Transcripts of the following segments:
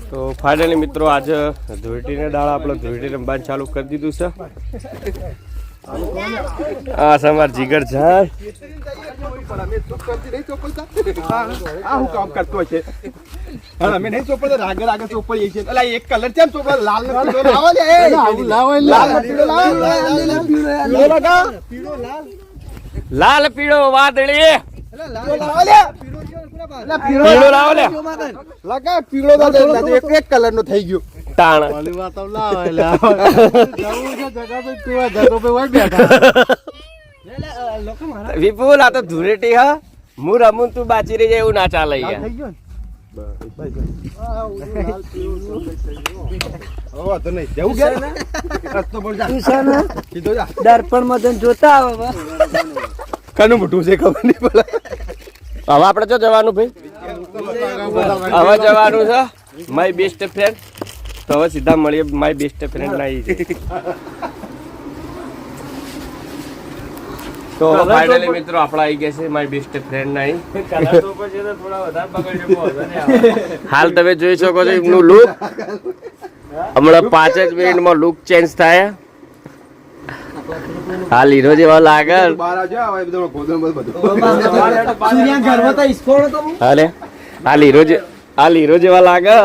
તો ફાઇનલી મિત્રો આજે ધોઈટીને દાળ આપણે ધોઈટી રમવાનું ચાલુ કરી દીધું છે. આ સમાર જીગર જાય હું કામ કરતો છે. અમે નહીં ચોપડે આગળ આગળ ચોપડીએ છીએ. એટલે એક કલર છે ચોપડે લાલ ને પીળો લાવો લે. લાલ પીળો વાદળી પીળો લાવો લે. લગા પીળો એક કલર નો થઈ ગયો. તાણ વિપુલ આ તો ધૂળેટી હા હું રમું તું બાચી રહી જાય એવું ના ચાલે યાર. દર્પણ માં જોતા આવે કનું મોટું છે ખબર નહીં પડે. હવે આપણે તો જવાનું ભાઈ હવે જવાનું છે માય બેસ્ટ ફ્રેન્ડ. તો હવે સીધા મળીએ માય બેસ્ટ ફ્રેન્ડ ના ઈ તો ફાઇનલી મિત્રો આપણા આવી ગયા છે માય બેસ્ટ ફ્રેન્ડ ના હાલ તમે જોઈ શકો છો એમનું લુક હમણાં 5 જ મિનિટમાં લુક ચેન્જ થાય. હાલ હીરો જેવા લાગે હાલ હીરો જેવા લાગે.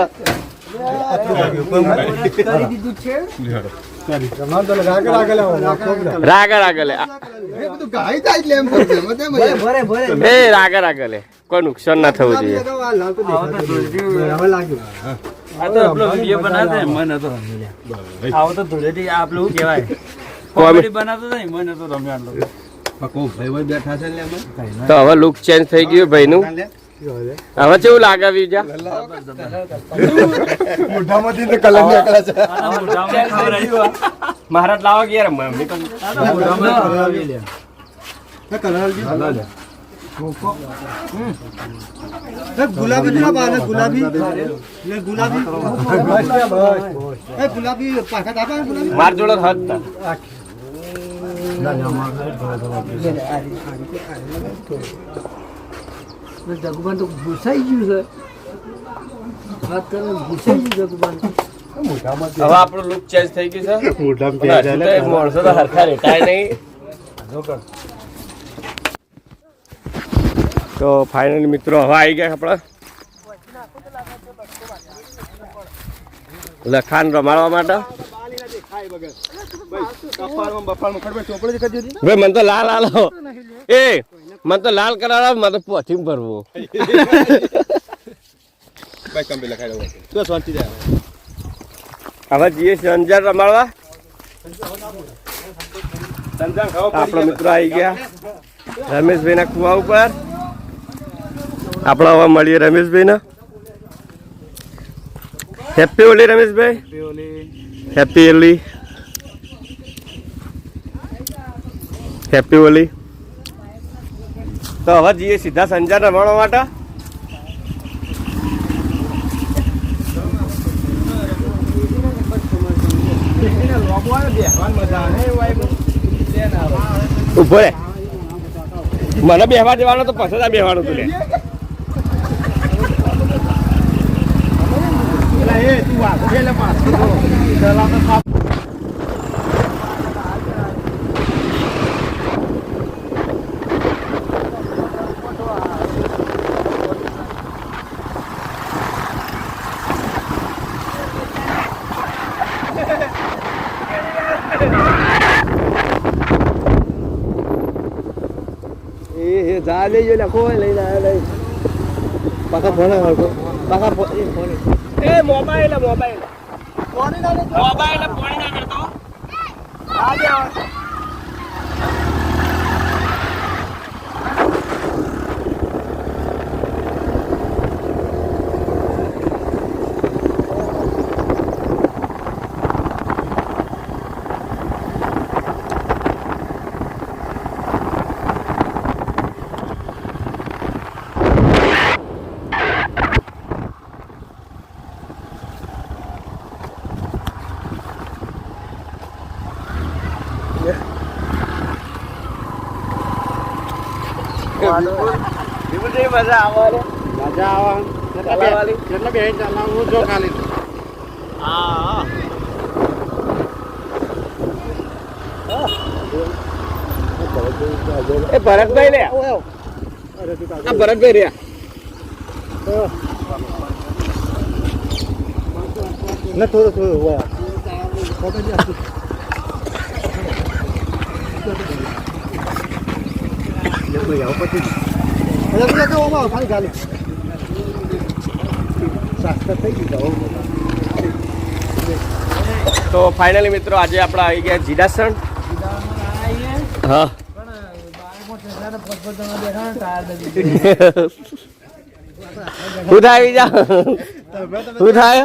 રાગર કોઈ નુકસાન ના થવું જોઈએ. તો હવે લુક ચેન્જ થઈ ગયું ભાઈ નું. હવે કેવું લાગે બીજા મહારાજ લાવો કે યાર મમ્મી ગુલાબી ગુલાબી માર જોડે હાથ જગુબાન તો ઘૂસાઈ ગયું છે. વાત કરે ઘૂસાઈ ગયું જગુબાન. હવે આપણું લુક ચેન્જ થઈ ગયું છે. માણસો તો હરખા રેટાય નહીં. તો ફાઇનલી મિત્રો હવે આવી ગયા આપણા લખાણ રમાડવા માટે. ભાઈ મને તો લાલ આલો એ મને તો લાલ કરાવો મને તો પોથી ભરવું. હવે જઈએ સંજાર રમાડવા. આપણા મિત્રો આવી ગયા રમેશભાઈ ના કુવા ઉપર. આપણે હવે મળીએ રમેશભાઈ ને. Happy Holi Rameshbhai. Happy Holi. Happy Holi. તો હવે જઈએ સીધા સંજાર રમાડવા માટે. ઉભો રે મને બેહવા જવાનું તો પસંદ આ બેહવાનું તું લે. જા લઈ લે કોઈ લઈ લે પાકા ફોન પાકા ફોન એ મોબાઈલ મોબાઈલ મોબાઈલ ફોન ના કરતો આ બે મજા આવે કલરવાળી કેટલા બે ચાલવાનું જો ખાલી હા એ ભરતભાઈ લે આ ભરતભાઈ રહ્યા ના થોડું વાહ તો ફાઇનલી મિત્રો આજે આપણે આવી ગયા જીડાસણ હા શું થાય બીજા શું થાય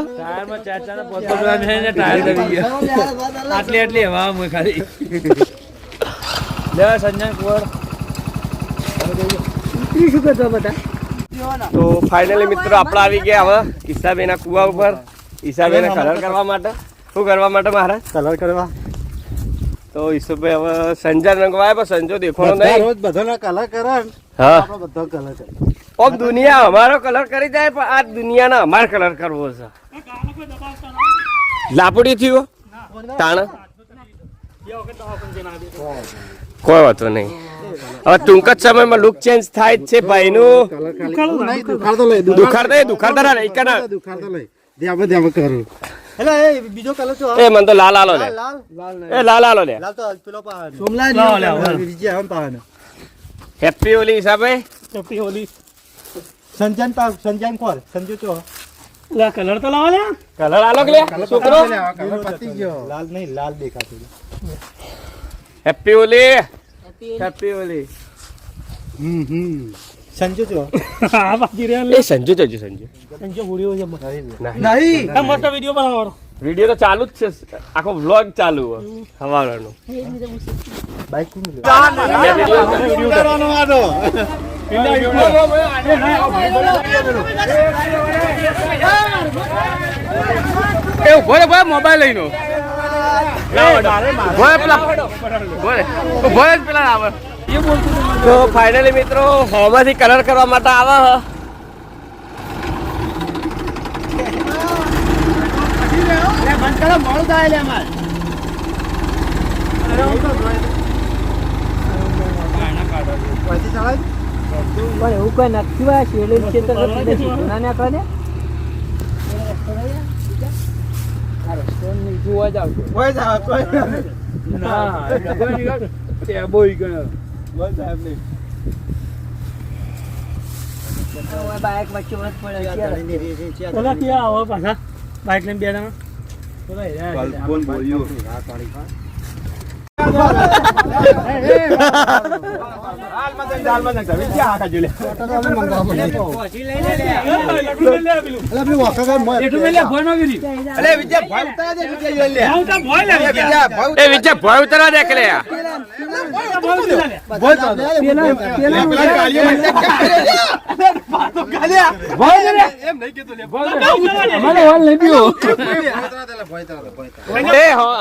આટલી હવા હું ખાલી લેવા સંજય કુંવર શું કરતો બધા તો ફાઇનલી મિત્રો આપણે આવી ગયા હવે ઈસાબેના કુવા ઉપર ઈસાબેને કલર કરવા માટે શું કરવા માટે મહારાજ કલર કરવા તો ઈસુભાઈ હવે સંજય રંગવાય પણ સંજો દેખવાનો નહીં રોજ બધાના કલર કરે હા આપણો બધો કલર કરે ઓમ દુનિયા અમારો કલર કરી જાય પણ આ દુનિયાનો અમાર કલર કરવો છે લાપડી થયો તાણ કોઈ વાતો નહીં હવે ટૂંક જ સમયમાં લુક ચેન્જ થાય જ છે ભાઈનું દુખાડતા રહે દુખાડતો લઈ ધ્યાન કરું એટલે એ બીજો કલર તો એ મને તો લાલ આલો લે લાલ એ લાલ આલો લે લાલ તો પેલો પાવાનો સોમલા વિજય હમ પાવાનો હેપી ઓલી હિસાબે હેપી હોલી સંજન કોલ સંજુ ચો કલર તો લાવો લે કલર આલો કે લે છોકરો કલર પતી ગયો લાલ નહીં લાલ દેખાતું હેપી ઓલી હેપી ઓલી સંજુ ચો હા બાકી રે એ સંજુ જજો સંજુ સંજય હુડીઓ છે નહીં મસ્ત વિડિયો બનાવવાનો વિડિયો તો ચાલુ જ છે આખો વ્લોગ ચાલુ હવારનો બાઈક કોણ લે ઉતારવાનો આનો એ ઉભો રે મોબાઈલ લઈનો પેલા આવે તો ફાઇનલી મિત્રો હવામાંથી કલર કરવા માટે આવે એવું કઈ નક્કી હોય શેલી ક્ષેત્ર ના નાખવા જોવા જાવ કોઈ જાવ કોઈ ના બોઈ ગયો બાઈક વચ્ચે વચ પડે ઓલા ક્યાં આવો પાછા બાઈક લઈને બે જણા કોણ બોલ્યો ભય ઉતરવા દે કે લે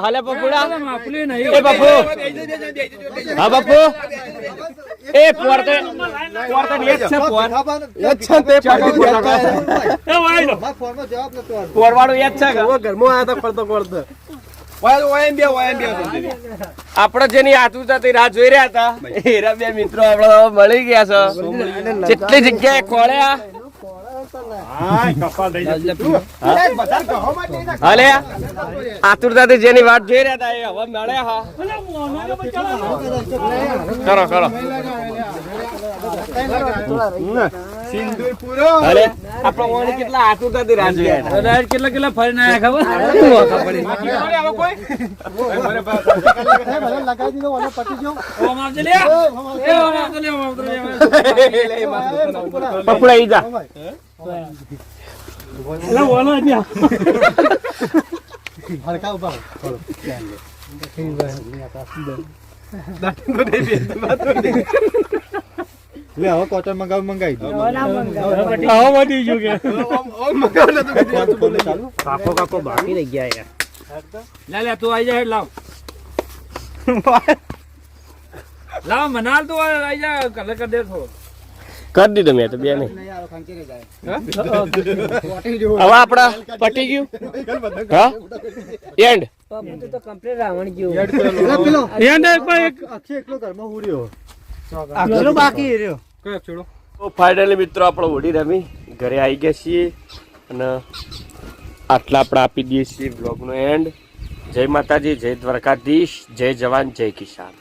હલે પપુડા એ બાપુ હા બાપુ એ પોરતે નેટ છે પોર એક છે તે પોરવાળું યાદ છે કે ઘરમાં આયા તો પડતો પડતો આપણે જેની આતુરતાથી રાહ જોઈ રહ્યા હતા એરા બે મિત્રો આપણે મળી ગયા છે કેટલી જગ્યાએ ખોળ્યા હાલે આતુરતાથી જેની વાત જોઈ રહ્યા હતા એ હવે મળ્યા કરો કરો સિંદૂર પૂરો હાલે આપણે ઓણી કેટલા આતુરતાથી રાહ જોઈ રહ્યા હતા કેટલા કેટલા ફરીને આયા ખબર લગાવી દીધો ઓલો પટી ગયો ઓમ આવજે લે એ ઓમ આવજે લે ઓમ આવજે પપડા ઈ જા લે ઓલો આજા હરકા ઉભા લે હવે કોટન મંગાવી દો આવો વધી ગયું કે કાપો કાપો બાકી રહી ગયા યાર લે તું આઈ જા લાવ લાવ મનાલ તું આઈ જા કલર કર દે થોડો કરી દીધો મેં તો બે નહીં હવે આપડા પટી ગયું હા એન્ડ ફાઇનલી મિત્રો આપણે હોડી રમી ઘરે આવી ગયા છીએ અને આટલા આપણે આપી દઈએ છીએ બ્લોગનો એન્ડ જય માતાજી જય દ્વારકાધીશ જય જવાન જય કિસાન